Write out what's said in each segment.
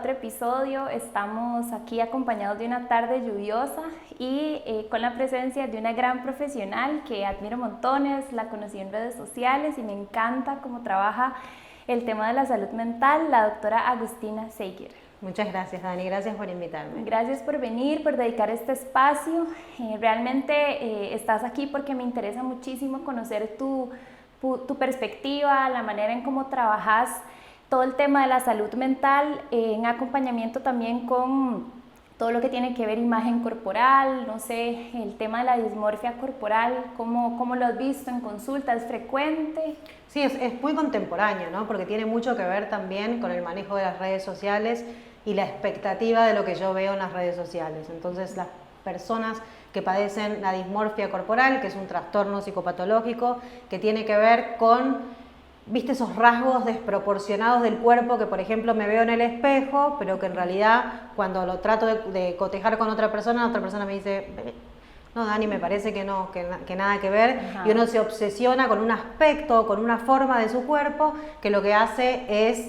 otro episodio. Estamos aquí acompañados de una tarde lluviosa y con la presencia de una gran profesional que admiro montones, la conocí en redes sociales y me encanta cómo trabaja el tema de la salud mental, la doctora Agustina Seiger. Muchas gracias, Dani, gracias por invitarme. Gracias por venir, por dedicar este espacio. Realmente estás aquí porque me interesa muchísimo conocer tu perspectiva, la manera en cómo trabajas todo el tema de la salud mental, en acompañamiento también con todo lo que tiene que ver imagen corporal, no sé, el tema de la dismorfia corporal, ¿cómo lo has visto en consulta? ¿Es frecuente? Sí, es muy contemporáneo, ¿no? Porque tiene mucho que ver también con el manejo de las redes sociales y la expectativa de lo que yo veo en las redes sociales. Entonces, las personas que padecen la dismorfia corporal, que es un trastorno psicopatológico que tiene que ver con, viste, esos rasgos desproporcionados del cuerpo que, por ejemplo, me veo en el espejo, pero que en realidad cuando lo trato de cotejar con otra persona me dice, no, Dani, me parece que no, que nada que ver. Ajá. Y uno se obsesiona con un aspecto, con una forma de su cuerpo, que lo que hace es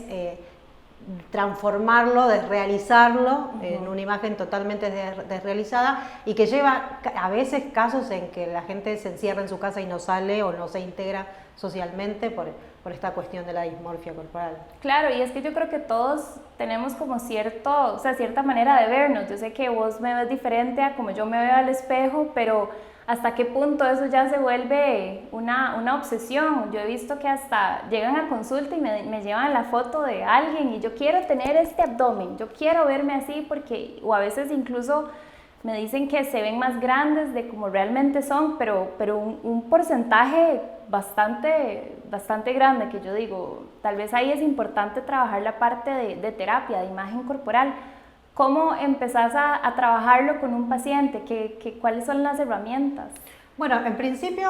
transformarlo, desrealizarlo en una imagen totalmente desrealizada y que lleva a veces casos en que la gente se encierra en su casa y no sale o no se integra socialmente por esta cuestión de la dismorfia corporal. Claro, y es que yo creo que todos tenemos como cierta manera de vernos. Yo sé que vos me ves diferente a como yo me veo al espejo, pero ¿hasta qué punto eso ya se vuelve una obsesión? Yo he visto que hasta llegan a consulta y me llevan la foto de alguien y yo quiero tener este abdomen, yo quiero verme así porque, o a veces incluso me dicen que se ven más grandes de como realmente son, pero un porcentaje bastante grande que yo digo, tal vez ahí es importante trabajar la parte de terapia, de imagen corporal. ¿Cómo empezás a trabajarlo con un paciente? ¿Cuáles son las herramientas? Bueno, en principio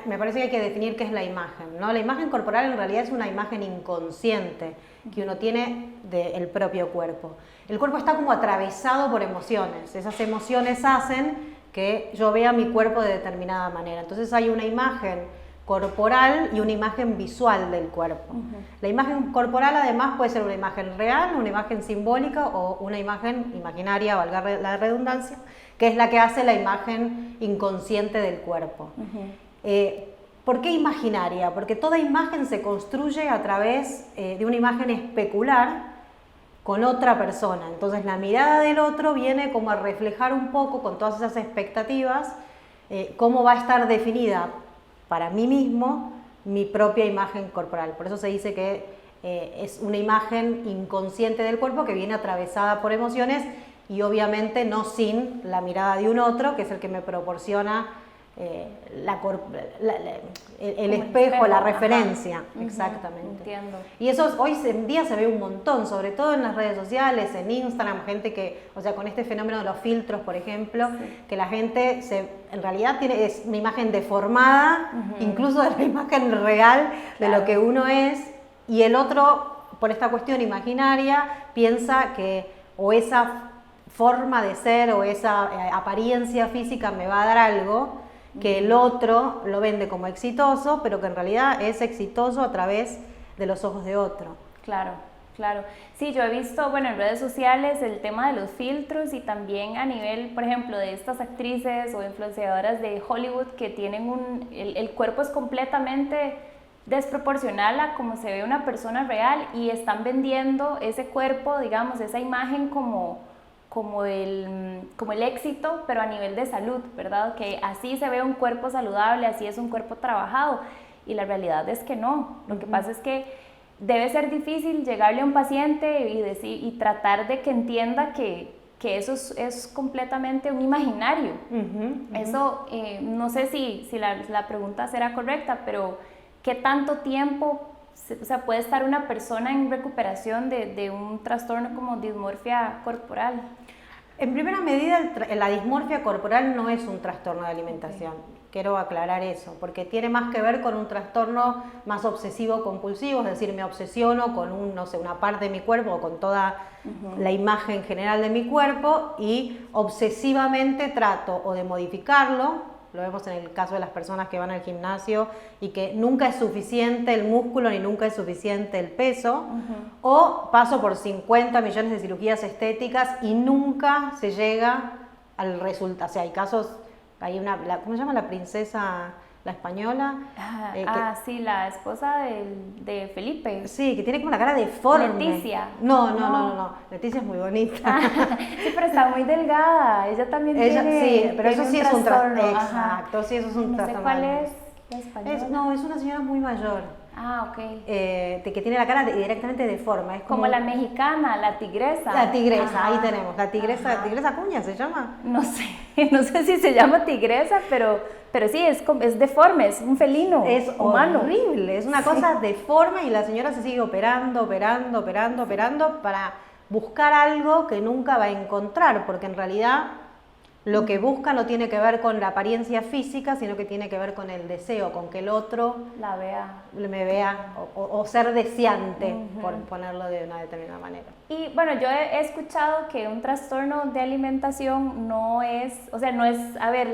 me parece que hay que definir qué es la imagen, ¿no? La imagen corporal en realidad es una imagen inconsciente que uno tiene del propio cuerpo. El cuerpo está como atravesado por emociones. Esas emociones hacen que yo vea mi cuerpo de determinada manera. Entonces hay una imagen corporal y una imagen visual del cuerpo. La imagen corporal además puede ser una imagen real, una imagen simbólica o una imagen imaginaria, valga la redundancia, que es la que hace la imagen inconsciente del cuerpo. ¿Por qué imaginaria? Porque toda imagen se construye a través de una imagen especular con otra persona. Entonces la mirada del otro viene como a reflejar un poco con todas esas expectativas cómo va a estar definida para mí mismo mi propia imagen corporal. Por eso se dice que es una imagen inconsciente del cuerpo que viene atravesada por emociones y obviamente no sin la mirada de un otro, que es el que me proporciona el espejo, la referencia. Exactamente. Entiendo. Y eso hoy en día se ve un montón, sobre todo en las redes sociales, en Instagram, gente que, o sea, con este fenómeno de los filtros, por ejemplo, que la gente en realidad es una imagen deformada, incluso de la imagen real de lo que uno es, y el otro, por esta cuestión imaginaria, piensa que o esa forma de ser o esa apariencia física me va a dar algo que el otro lo vende como exitoso, pero que en realidad es exitoso a través de los ojos de otro. Claro, claro. Sí, yo he visto, bueno, en redes sociales el tema de los filtros y también a nivel, por ejemplo, de estas actrices o influenciadoras de Hollywood que tienen el cuerpo es completamente desproporcional a cómo se ve una persona real y están vendiendo ese cuerpo, digamos, esa imagen como el éxito, pero a nivel de salud, ¿verdad? Que así se ve un cuerpo saludable, así es un cuerpo trabajado, y la realidad es que no. Lo que pasa es que debe ser difícil llegarle a un paciente y tratar de que entienda que eso es completamente un imaginario. Eso, no sé si la pregunta será correcta, pero ¿qué tanto tiempo puede estar una persona en recuperación de un trastorno como dismorfia corporal? En primera medida, la dismorfia corporal no es un trastorno de alimentación. Quiero aclarar eso, porque tiene más que ver con un trastorno más obsesivo-compulsivo, es decir, me obsesiono con una parte de mi cuerpo o con toda la imagen general de mi cuerpo y obsesivamente trato o de modificarlo lo vemos en el caso de las personas que van al gimnasio y que nunca es suficiente el músculo ni nunca es suficiente el peso, o paso por 50 millones de cirugías estéticas y nunca se llega al resultado. O sea, hay casos, hay ¿cómo se llama la princesa, la española? Sí, la esposa de Felipe. Sí, que tiene como la cara deforme. Leticia. No. Leticia es muy bonita. Sí, pero está muy delgada. Ella también tiene. Sí, pero eso sí es un trastorno. Exacto, sí, eso es un trastorno. No sé cuál es la española. Es una señora muy mayor. Ok. Que tiene la cara directamente deforme. Es como la mexicana, la tigresa. La tigresa, ahí tenemos. La tigresa Acuña se llama. No sé si se llama tigresa, pero sí, es deforme, es un felino. Es humano. Horrible, es una cosa deforme y la señora se sigue operando para buscar algo que nunca va a encontrar, porque en realidad lo que busca no tiene que ver con la apariencia física, sino que tiene que ver con el deseo, con que el otro me vea o ser deseante, por ponerlo de una determinada manera. Y bueno, yo he escuchado que un trastorno de alimentación no es, a ver,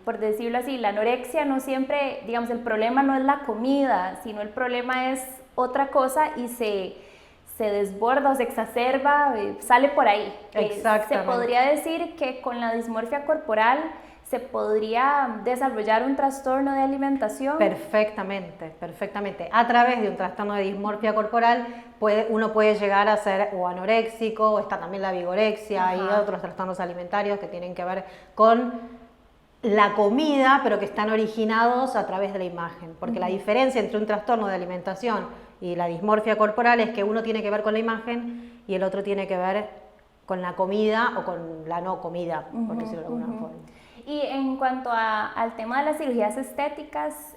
por decirlo así, la anorexia no siempre, digamos, el problema no es la comida, sino el problema es otra cosa y se desborda o se exacerba, sale por ahí. Exactamente. Se podría decir que con la dismorfia corporal se podría desarrollar un trastorno de alimentación. Perfectamente. A través de un trastorno de dismorfia corporal uno puede llegar a ser o anoréxico, o está también la vigorexia y otros trastornos alimentarios que tienen que ver con la comida, pero que están originados a través de la imagen. Porque la diferencia entre un trastorno de alimentación y la dismorfia corporal es que uno tiene que ver con la imagen y el otro tiene que ver con la comida o con la no comida, por decirlo de alguna forma. Y en cuanto al tema de las cirugías estéticas,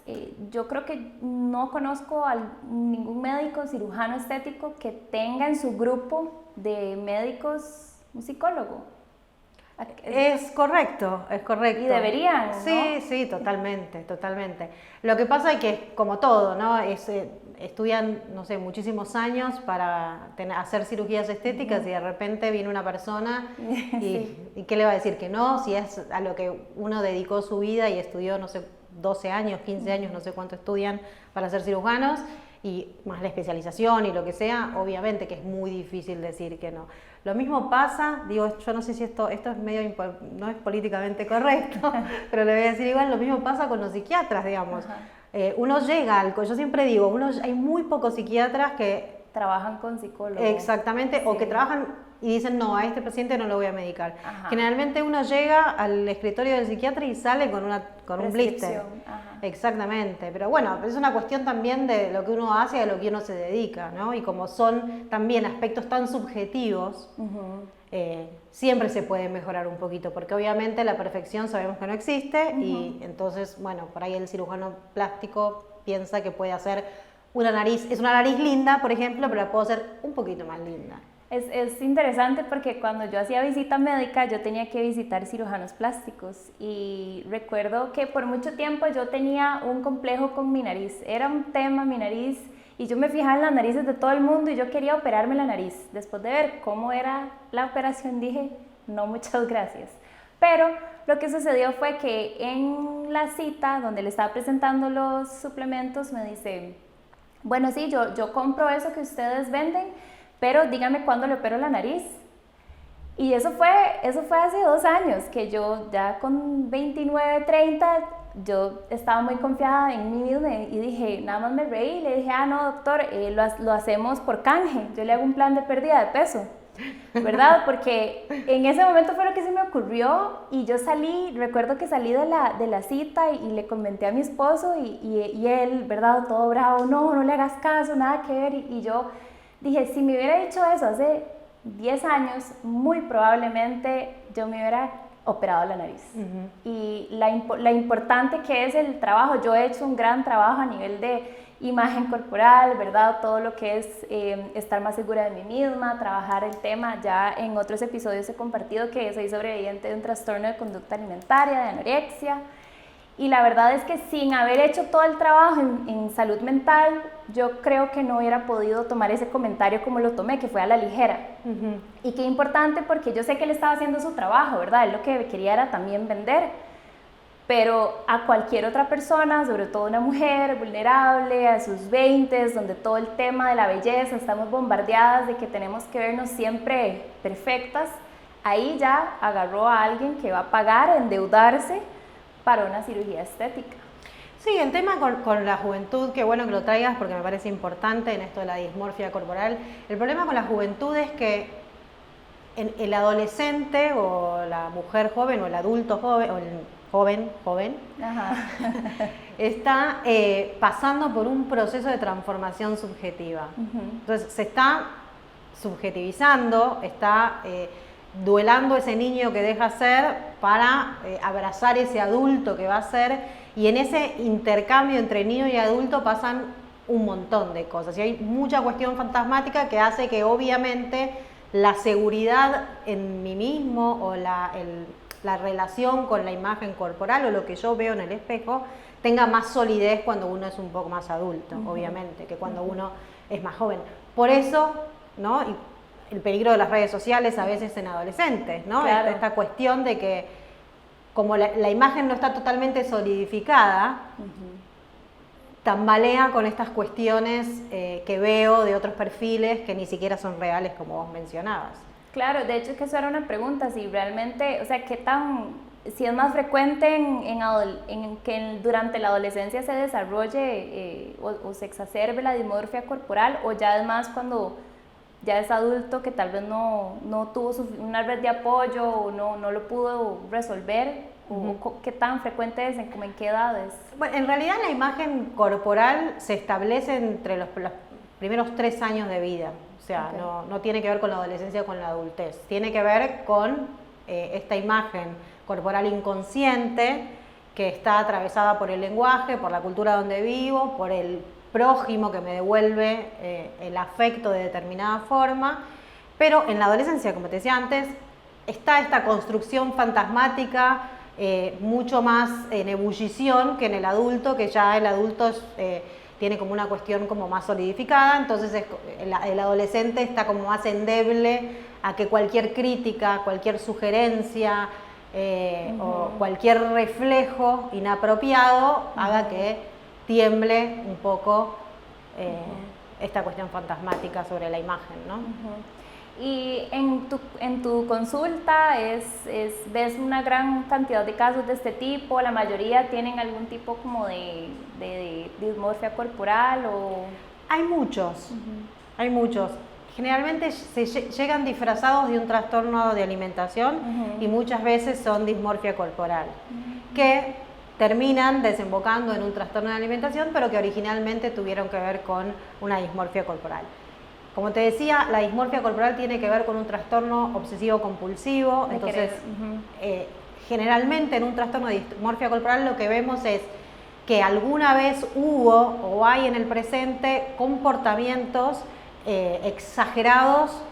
yo creo que no conozco a ningún médico cirujano estético que tenga en su grupo de médicos un psicólogo. Es correcto. Y deberían, ¿no? Sí, totalmente. Lo que pasa es que, como todo, ¿no? Estudian, no sé, muchísimos años para hacer cirugías estéticas y de repente viene una persona y ¿qué le va a decir? Que no, si es a lo que uno dedicó su vida y estudió, no sé, 12 años, 15 años, no sé cuánto estudian para ser cirujanos, y más la especialización y lo que sea, obviamente que es muy difícil decir que no. Lo mismo pasa, digo, yo no sé si esto es medio, no es políticamente correcto, pero le voy a decir igual, lo mismo pasa con los psiquiatras, digamos. Uno llega yo siempre digo, hay muy pocos psiquiatras que trabajan con psicólogos. Exactamente, sí. O que trabajan y dicen, no, a este paciente no lo voy a medicar. Generalmente uno llega al escritorio del psiquiatra y sale con un blister. Exactamente, pero bueno, es una cuestión también de lo que uno hace y a lo que uno se dedica, ¿no? Y como son también aspectos tan subjetivos, siempre se puede mejorar un poquito, porque obviamente la perfección sabemos que no existe y entonces, bueno, por ahí el cirujano plástico piensa que puede hacer una nariz, es una nariz linda, por ejemplo, pero la puedo hacer un poquito más linda. Es interesante porque cuando yo hacía visita médica yo tenía que visitar cirujanos plásticos y recuerdo que por mucho tiempo yo tenía un complejo con mi nariz, era un tema mi nariz y yo me fijaba en las narices de todo el mundo y yo quería operarme la nariz. Después de ver cómo era la operación dije, no, muchas gracias. Pero lo que sucedió fue que en la cita donde le estaba presentando los suplementos me dice, bueno, sí, yo compro eso que ustedes venden, pero dígame cuándo le opero la nariz. Y eso fue hace 2 años, que yo ya con 29, 30, yo estaba muy confiada en mí misma y dije, nada más me reí y le dije, no doctor, lo hacemos por canje, yo le hago un plan de pérdida de peso, ¿verdad? Porque en ese momento fue lo que se me ocurrió y yo recuerdo que salí de la cita y le comenté a mi esposo y él, ¿verdad? Todo bravo, no le hagas caso, nada que ver, y yo dije, si me hubiera dicho eso hace 10 años, muy probablemente yo me hubiera operado la nariz. Y la importante que es el trabajo, yo he hecho un gran trabajo a nivel de imagen corporal, ¿verdad? Todo lo que es estar más segura de mí misma, trabajar el tema, ya en otros episodios he compartido que soy sobreviviente de un trastorno de conducta alimentaria, de anorexia, y la verdad es que sin haber hecho todo el trabajo en salud mental, yo creo que no hubiera podido tomar ese comentario como lo tomé, que fue a la ligera. Y qué importante porque yo sé que él estaba haciendo su trabajo, ¿verdad? Él lo que quería era también vender. pero a cualquier otra persona, sobre todo una mujer vulnerable, a sus 20, donde todo el tema de la belleza, estamos bombardeadas de que tenemos que vernos siempre perfectas, ahí ya agarró a alguien que va a pagar, endeudarse para una cirugía estética. Sí, el tema con la juventud, qué bueno que lo traigas porque me parece importante en esto de la dismorfia corporal. El problema con la juventud es que el adolescente o la mujer joven o el adulto joven o el joven, Ajá. está pasando por un proceso de transformación subjetiva. Entonces se está subjetivizando, está duelando ese niño que deja ser para abrazar ese adulto que va a ser, y en ese intercambio entre niño y adulto pasan un montón de cosas y hay mucha cuestión fantasmática que hace que obviamente la seguridad en mí mismo o la relación con la imagen corporal o lo que yo veo en el espejo tenga más solidez cuando uno es un poco más adulto, obviamente, que cuando uno es más joven. Por eso, ¿no? Y el peligro de las redes sociales a veces en adolescentes, ¿no? Claro. Esta cuestión de que como la imagen no está totalmente solidificada, tambalea con estas cuestiones que veo de otros perfiles que ni siquiera son reales, como vos mencionabas. Claro, de hecho que eso era una pregunta, si realmente, o sea, si es más frecuente que durante la adolescencia se desarrolle o se exacerbe la dismorfia corporal, o ya es más cuando ya es adulto que tal vez no tuvo una red de apoyo o no lo pudo resolver, o qué tan frecuente es, como en qué edades. Bueno, en realidad la imagen corporal se establece entre los primeros 3 años de vida. O sea, no tiene que ver con la adolescencia o con la adultez. Tiene que ver con esta imagen corporal inconsciente que está atravesada por el lenguaje, por la cultura donde vivo, por el prójimo que me devuelve el afecto de determinada forma. Pero en la adolescencia, como te decía antes, está esta construcción fantasmática mucho más en ebullición que en el adulto, que ya el adulto tiene como una cuestión como más solidificada, entonces el adolescente está como más endeble a que cualquier crítica, cualquier sugerencia o cualquier reflejo inapropiado haga que tiemble un poco esta cuestión fantasmática sobre la imagen, ¿no? Y en tu consulta ves una gran cantidad de casos de este tipo, la mayoría tienen algún tipo como de dismorfia corporal o... Hay muchos, hay muchos. Generalmente llegan disfrazados de un trastorno de alimentación y muchas veces son dismorfia corporal, que terminan desembocando en un trastorno de alimentación, pero que originalmente tuvieron que ver con una dismorfia corporal. Como te decía, la dismorfia corporal tiene que ver con un trastorno obsesivo-compulsivo, entonces generalmente en un trastorno de dismorfia corporal lo que vemos es que alguna vez hubo o hay en el presente comportamientos exagerados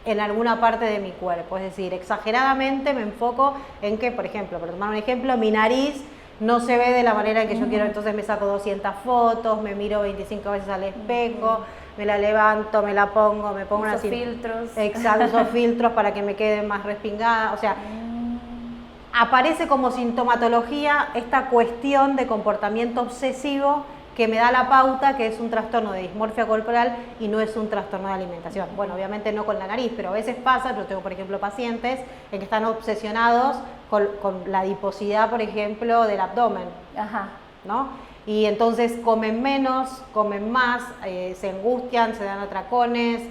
en alguna parte de mi cuerpo, es decir, exageradamente me enfoco en que, por ejemplo, por tomar un ejemplo, mi nariz no se ve de la manera en que yo quiero, entonces me saco 200 fotos, me miro 25 veces al espejo, me la levanto, me la pongo, me pongo usos filtros. Exacto, usos filtros para que me quede más respingada, o sea, aparece como sintomatología esta cuestión de comportamiento obsesivo que me da la pauta que es un trastorno de dismorfia corporal y no es un trastorno de alimentación. Bueno, obviamente no con la nariz, pero a veces pasa, yo tengo por ejemplo pacientes en que están obsesionados con la adiposidad, por ejemplo, del abdomen, ¿no? Y entonces comen menos, comen más, se angustian, se dan atracones,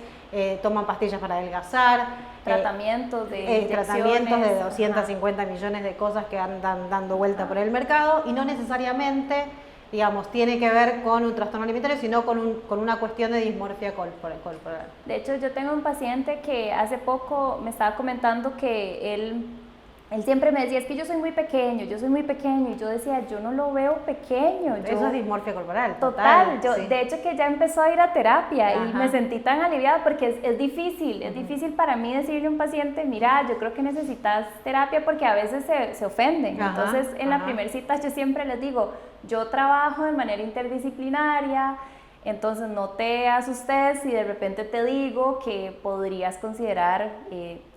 toman pastillas para adelgazar. Tratamientos de tratamientos de 250 millones de cosas que andan dando vuelta por el mercado y no necesariamente, digamos, tiene que ver con un trastorno alimentario, sino con una cuestión de dismorfia corporal. De hecho, yo tengo un paciente que hace poco me estaba comentando que él siempre me decía, es que yo soy muy pequeño, y yo decía, yo no lo veo pequeño. Eso es dismorfia corporal. Total, de hecho que ya empezó a ir a terapia y me sentí tan aliviada porque es difícil para mí decirle a un paciente, mira, yo creo que necesitas terapia porque a veces se ofenden. Entonces, en la primera cita yo siempre les digo, yo trabajo de manera interdisciplinaria, Entonces no te asustes si de repente te digo que podrías considerar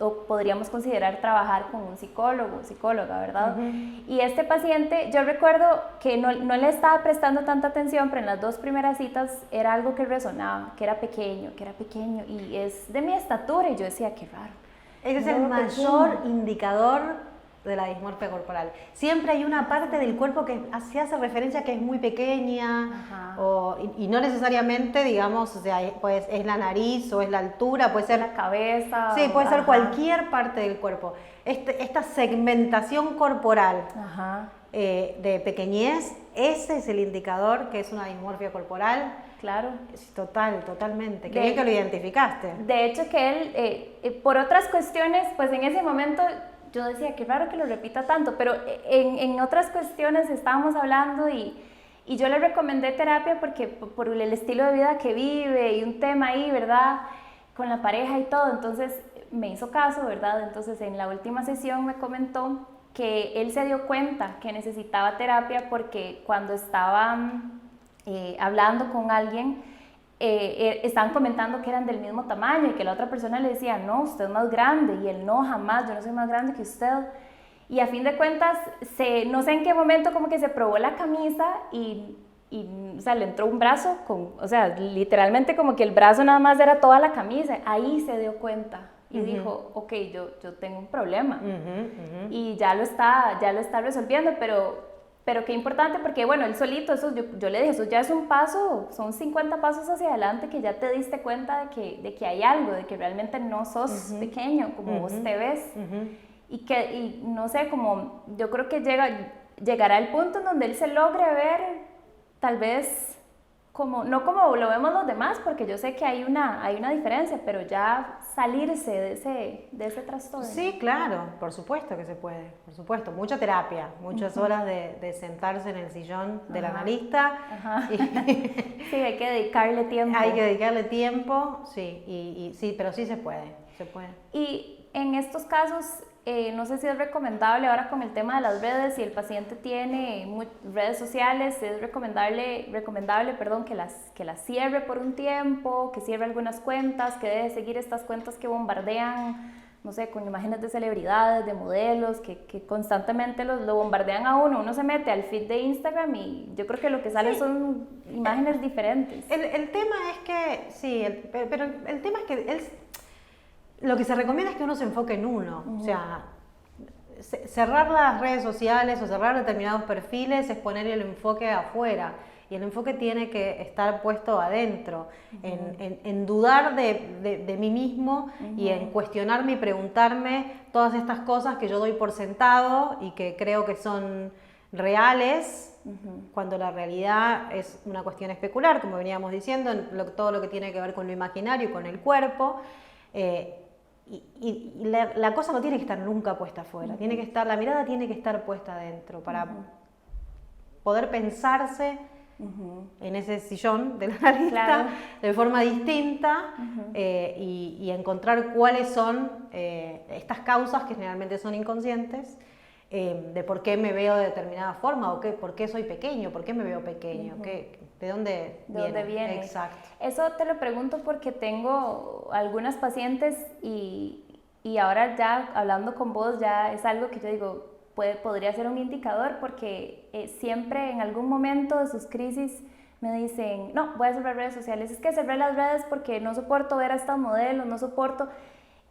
o podríamos considerar trabajar con un psicólogo, psicóloga, ¿verdad? Y este paciente, yo recuerdo que no le estaba prestando tanta atención, pero en las 2 primeras citas era algo que resonaba, que era pequeño y es de mi estatura, y yo decía, qué raro. Ese es el mayor indicador de la dismorfia corporal. Siempre hay una parte del cuerpo que se hace referencia que es muy pequeña, y no necesariamente, digamos, o sea, pues es la nariz o es la altura, puede ser la cabeza. Sí, puede ser cualquier parte del cuerpo. Esta segmentación corporal de pequeñez, ese es el indicador que es una dismorfia corporal. Claro. Totalmente. Qué bien que lo identificaste. De hecho que él, por otras cuestiones, pues en ese momento yo decía, qué raro que lo repita tanto, pero en otras cuestiones estábamos hablando y yo le recomendé terapia porque por el estilo de vida que vive y un tema ahí, ¿verdad? Con la pareja y todo, entonces me hizo caso, ¿verdad? Entonces en la última sesión me comentó que él se dio cuenta que necesitaba terapia porque cuando estaba hablando con alguien, estaban comentando que eran del mismo tamaño y que la otra persona le decía, no, usted es más grande, y él, no, jamás, yo no soy más grande que usted. Y a fin de cuentas, no sé en qué momento como que se probó la camisa y o sea, le entró un brazo, o sea, literalmente como que el brazo nada más era toda la camisa, ahí se dio cuenta y dijo, ok, yo tengo un problema y ya lo está resolviendo, pero qué importante, porque bueno, él solito, eso yo le dije, eso ya es un paso, son 50 pasos hacia adelante que ya te diste cuenta de que hay algo, de que realmente no sos pequeño como vos te ves. Y no sé, como yo creo que llegará el punto en donde él se logre ver, tal vez, no como lo vemos los demás, porque yo sé que hay una diferencia, pero ya salirse de ese trastorno. Sí, claro, por supuesto que se puede, por supuesto, mucha terapia, muchas horas de sentarse en el sillón del analista. Sí, hay que dedicarle tiempo. Hay que dedicarle tiempo, sí, y sí, pero sí se puede. Y en estos casos, no sé si es recomendable ahora con el tema de las redes, si el paciente tiene redes sociales, es recomendable que las cierre por un tiempo, que cierre algunas cuentas, que debe seguir estas cuentas que bombardean, no sé, con imágenes de celebridades, de modelos, que constantemente lo bombardean a uno se mete al feed de Instagram y yo creo que lo que sale son imágenes diferentes. El tema es que, sí, pero el tema es que lo que se recomienda es que uno se enfoque en uno, o sea, cerrar las redes sociales o cerrar determinados perfiles es poner el enfoque afuera, y el enfoque tiene que estar puesto adentro, en dudar de mí mismo y en cuestionarme y preguntarme todas estas cosas que yo doy por sentado y que creo que son reales, cuando la realidad es una cuestión especular, como veníamos diciendo, todo lo que tiene que ver con lo imaginario y con el cuerpo. Y la cosa no tiene que estar nunca puesta afuera, la mirada tiene que estar puesta adentro para poder pensarse en ese sillón del analista de forma distinta y encontrar cuáles son estas causas que generalmente son inconscientes, de por qué me veo de determinada forma o por qué soy pequeño, por qué me veo pequeño, ¿de dónde viene? Exacto. Eso te lo pregunto porque tengo algunas pacientes y ahora ya hablando con vos ya es algo que yo digo, podría ser un indicador porque siempre en algún momento de sus crisis me dicen, no, voy a cerrar redes sociales, es que cerré las redes porque no soporto ver a estas modelos, no soporto.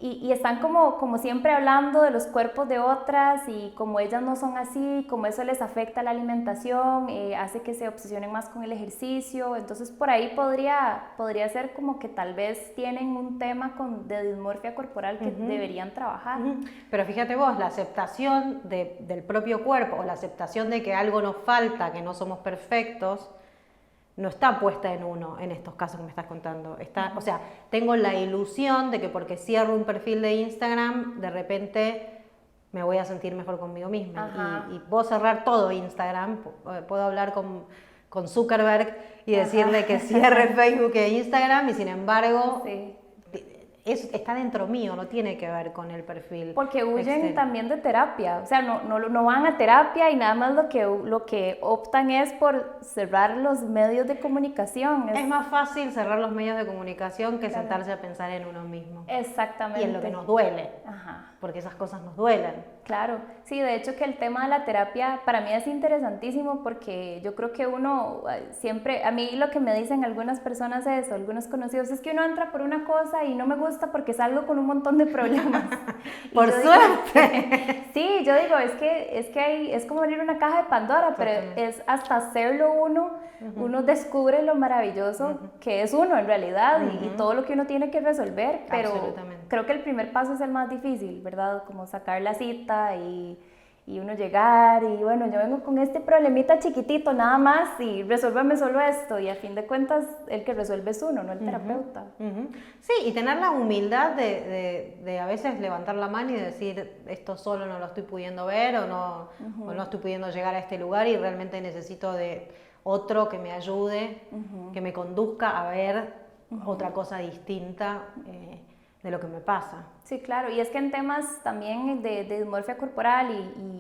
Y están como siempre hablando de los cuerpos de otras y como ellas no son así, como eso les afecta la alimentación, hace que se obsesionen más con el ejercicio, entonces por ahí podría ser como que tal vez tienen un tema de dismorfia corporal que deberían trabajar. Pero fíjate vos, la aceptación del propio cuerpo o la aceptación de que algo nos falta, que no somos perfectos, no está puesta en uno en estos casos que me estás contando. O sea, tengo la ilusión de que porque cierro un perfil de Instagram, de repente me voy a sentir mejor conmigo misma. Y puedo cerrar todo Instagram, puedo hablar con Zuckerberg y decirle que cierre Facebook e Instagram, y sin embargo, está dentro mío, no tiene que ver con el perfil. Porque huyen externo. también de terapia, o sea, no van a terapia y nada más lo que optan es por cerrar los medios de comunicación. Es más fácil cerrar los medios de comunicación que Claro. sentarse a pensar en uno mismo. Exactamente. Y en lo que nos duele, Ajá. porque esas cosas nos duelen. Claro, sí, de hecho que el tema de la terapia para mí es interesantísimo porque yo creo que uno siempre, a mí lo que me dicen algunas personas es, o algunos conocidos, es que uno entra por una cosa y no me gusta porque salgo con un montón de problemas. Y Por yo suerte. sí, yo digo, es como abrir una caja de Pandora, pero Totalmente. es hasta hacerlo uno descubre lo maravilloso que es uno en realidad y todo lo que uno tiene que resolver, pero Absolutamente. creo que el primer paso es el más difícil, ¿verdad? Como sacar la cita y uno llegar y bueno, yo vengo con este problemita chiquitito nada más y resuélvame solo esto y a fin de cuentas el que resuelve es uno, no el terapeuta. Sí, y tener la humildad de a veces levantar la mano y decir esto solo no lo estoy pudiendo ver o no estoy pudiendo llegar a este lugar y realmente necesito de otro que me ayude, que me conduzca a ver otra cosa distinta de lo que me pasa. Sí, claro, y es que en temas también de dismorfia corporal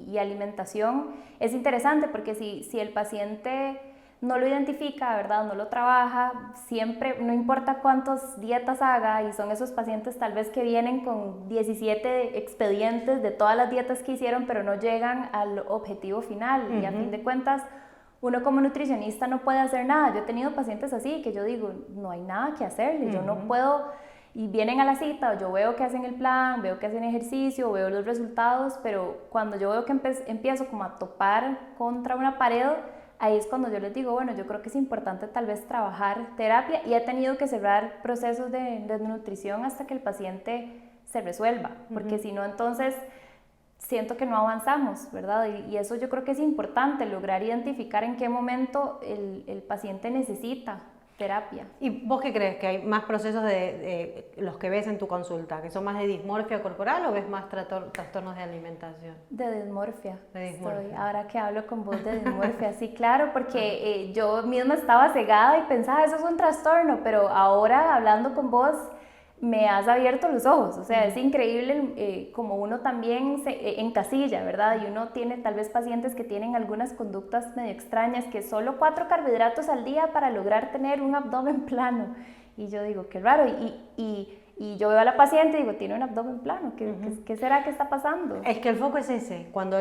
y alimentación es interesante porque si el paciente no lo identifica, ¿verdad? No lo trabaja, siempre, no importa cuántas dietas haga, y son esos pacientes tal vez que vienen con 17 expedientes de todas las dietas que hicieron, pero no llegan al objetivo final, y a fin de cuentas, uno como nutricionista no puede hacer nada. Yo he tenido pacientes así que yo digo, no hay nada que hacerle, yo no puedo, y vienen a la cita, yo veo que hacen el plan, veo que hacen ejercicio, veo los resultados, pero cuando yo veo que empiezo como a topar contra una pared, ahí es cuando yo les digo, bueno, yo creo que es importante tal vez trabajar terapia, y he tenido que cerrar procesos de nutrición hasta que el paciente se resuelva, porque si no, entonces siento que no avanzamos, ¿verdad? Y eso yo creo que es importante, lograr identificar en qué momento el paciente necesita terapia. ¿Y vos qué crees? ¿Que hay más procesos de los que ves en tu consulta? ¿Que son más de dismorfia corporal o ves más trastornos de alimentación? De dismorfia. De dismorfia. Ahora que hablo con vos de dismorfia, sí, claro, porque yo misma estaba cegada y pensaba, eso es un trastorno, pero ahora hablando con vos me has abierto los ojos, o sea, es increíble como uno también se encasilla, ¿verdad? Y uno tiene tal vez pacientes que tienen algunas conductas medio extrañas, que solo 4 carbohidratos al día para lograr tener un abdomen plano. Y yo digo, qué raro, y yo veo a la paciente y digo, tiene un abdomen plano, ¿qué será que está pasando? Es que el foco es ese, cuando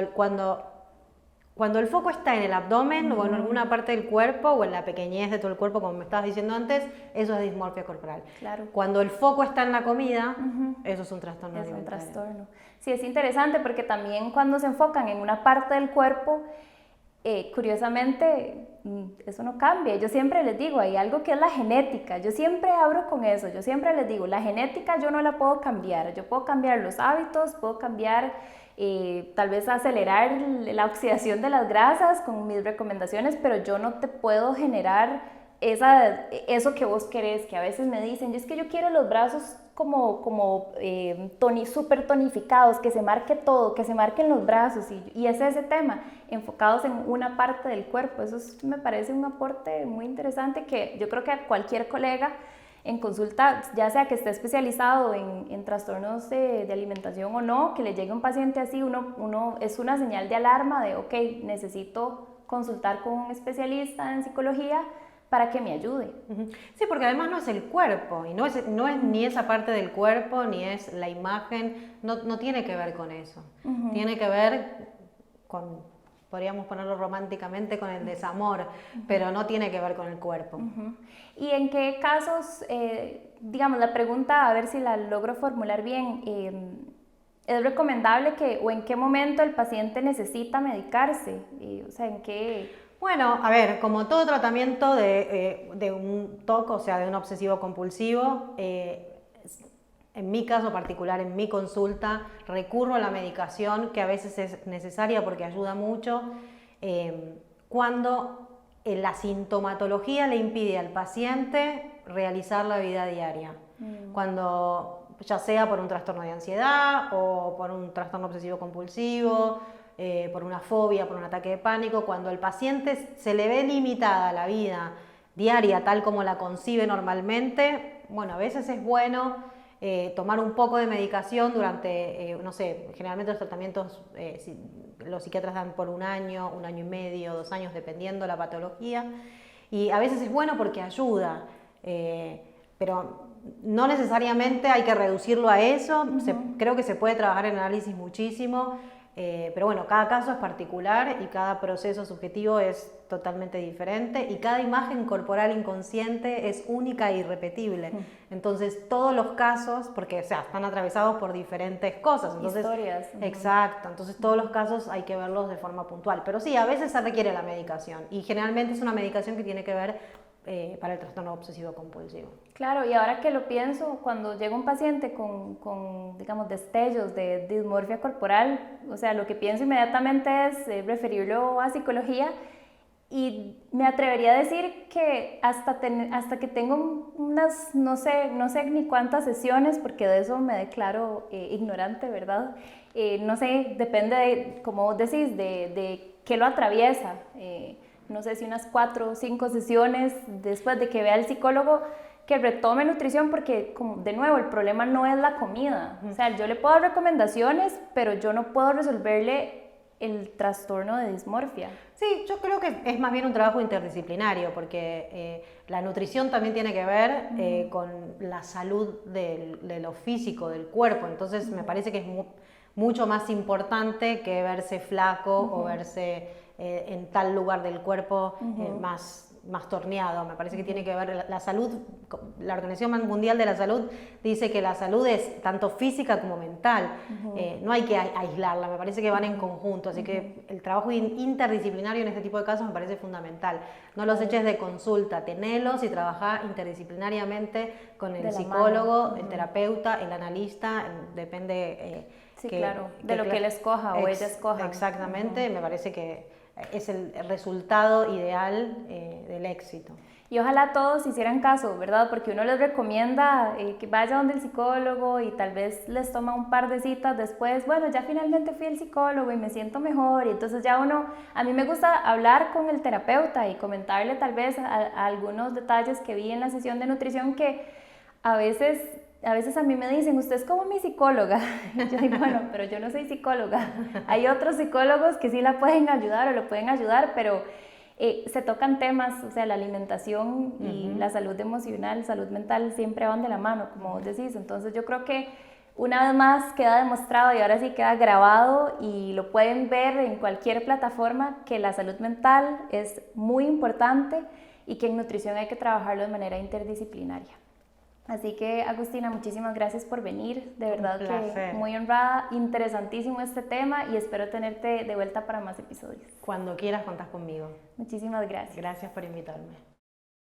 el foco está en el abdomen o en alguna parte del cuerpo o en la pequeñez de todo el cuerpo, como me estabas diciendo antes, eso es dismorfia corporal. Claro. Cuando el foco está en la comida, eso es un trastorno alimentario. Es un trastorno. Sí, es interesante porque también cuando se enfocan en una parte del cuerpo, curiosamente, eso no cambia. Yo siempre les digo, hay algo que es la genética. Yo siempre abro con eso. Yo siempre les digo, la genética yo no la puedo cambiar. Yo puedo cambiar los hábitos, puedo cambiar, tal vez acelerar la oxidación de las grasas con mis recomendaciones, pero yo no te puedo generar eso que vos querés, que a veces me dicen, es que yo quiero los brazos como súper tonificados, que se marque todo, que se marquen los brazos, y es ese tema, enfocados en una parte del cuerpo. Eso me parece un aporte muy interesante que yo creo que a cualquier colega en consulta, ya sea que esté especializado en trastornos de alimentación o no, que le llegue un paciente así, uno es una señal de alarma de, ok, necesito consultar con un especialista en psicología para que me ayude. Sí, porque además no es el cuerpo, y no es ni esa parte del cuerpo, ni es la imagen, no tiene que ver con eso. Tiene que ver con, podríamos ponerlo románticamente, con el desamor, pero no tiene que ver con el cuerpo. ¿Y en qué casos, digamos, la pregunta, a ver si la logro formular bien, es recomendable o en qué momento el paciente necesita medicarse? O sea, ¿en qué...? Bueno, a ver, como todo tratamiento de un TOC, o sea, de un obsesivo compulsivo, en mi caso particular, en mi consulta, recurro a la medicación, que a veces es necesaria porque ayuda mucho, cuando la sintomatología le impide al paciente realizar la vida diaria. Cuando, ya sea por un trastorno de ansiedad o por un trastorno obsesivo compulsivo, por una fobia, por un ataque de pánico, cuando el paciente se le ve limitada la vida diaria tal como la concibe normalmente, bueno, a veces es bueno tomar un poco de medicación durante, no sé, generalmente los tratamientos los psiquiatras dan por 1 año, 1 año y medio, 2 años, dependiendo la patología, y a veces es bueno porque ayuda, pero no necesariamente hay que reducirlo a eso. Creo que se puede trabajar en análisis muchísimo, pero bueno, cada caso es particular y cada proceso subjetivo es totalmente diferente y cada imagen corporal inconsciente es única e irrepetible. Entonces todos los casos, porque o sea, están atravesados por diferentes cosas. Entonces, historias. Exacto, entonces todos los casos hay que verlos de forma puntual. Pero sí, a veces se requiere la medicación y generalmente es una medicación que tiene que ver para el trastorno obsesivo compulsivo. Claro, y ahora que lo pienso, cuando llega un paciente con digamos, destellos de dismorfia corporal, o sea, lo que pienso inmediatamente es referirlo a psicología, y me atrevería a decir que hasta que tengo unas, no sé ni cuántas sesiones, porque de eso me declaro ignorante, ¿verdad? No sé, depende de, como vos decís, de qué lo atraviesa. No sé si unas 4 o 5 sesiones después de que vea al psicólogo, que retome nutrición, porque como, de nuevo, el problema no es la comida. O sea, yo le puedo dar recomendaciones, pero yo no puedo resolverle el trastorno de dismorfia. Sí, yo creo que es más bien un trabajo interdisciplinario, porque la nutrición también tiene que ver con la salud de lo físico, del cuerpo. Entonces me parece que es mucho más importante que verse flaco o verse en tal lugar del cuerpo más torneado. Me parece que tiene que ver la salud. La Organización Mundial de la Salud dice que la salud es tanto física como mental. No hay que aislarla, me parece que van en conjunto. Así que el trabajo interdisciplinario en este tipo de casos me parece fundamental. No los eches de consulta, tenelos y trabajá interdisciplinariamente con el psicólogo, el terapeuta, el analista, depende. Sí, claro, de lo que él escoja o ella escoja. Exactamente, me parece que es el resultado ideal del éxito. Y ojalá todos hicieran caso, ¿verdad? Porque uno les recomienda que vaya donde el psicólogo y tal vez les toma un par de citas después. Bueno, ya finalmente fui al psicólogo y me siento mejor. Y entonces ya a mí me gusta hablar con el terapeuta y comentarle tal vez a algunos detalles que vi en la sesión de nutrición que a veces a mí me dicen, usted es como mi psicóloga. Y yo digo, bueno, pero yo no soy psicóloga. Hay otros psicólogos que sí la pueden ayudar o lo pueden ayudar, pero se tocan temas, o sea, la alimentación y la salud emocional, salud mental siempre van de la mano, como vos decís. Entonces yo creo que una vez más queda demostrado y ahora sí queda grabado y lo pueden ver en cualquier plataforma que la salud mental es muy importante y que en nutrición hay que trabajarlo de manera interdisciplinaria. Así que, Agustina, muchísimas gracias por venir, de verdad que muy honrada, interesantísimo este tema y espero tenerte de vuelta para más episodios. Cuando quieras contás conmigo. Muchísimas gracias. Gracias por invitarme.